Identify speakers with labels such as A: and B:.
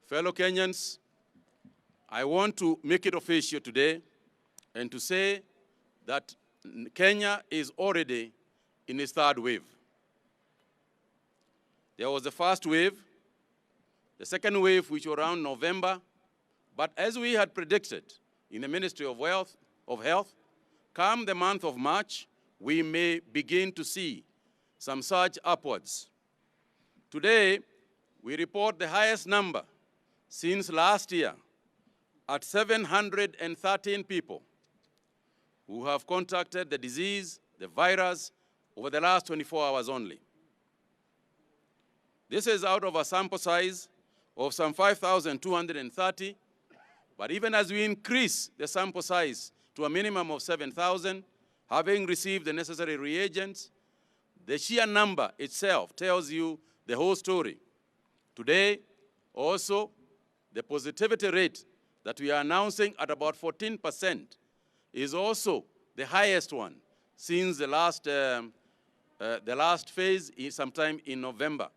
A: Fellow Kenyans, I want to make it official today and to say that Kenya is already in its third wave. There was the first wave, the second wave, which was around November, but as we had predicted in the Ministry of Health, come the month of March, we may begin to see some surge upwards. Today, we report the highest number since last year at 713 people who have contracted the disease, the virus, over the last 24 hours only. This is out of a sample size of some 5,230, but even as we increase the sample size to a minimum of 7,000, having received the necessary reagents, the sheer number itself tells you the whole story. Today, also, the positivity rate that we are announcing at about 14% is also the highest one since the last phase sometime in November.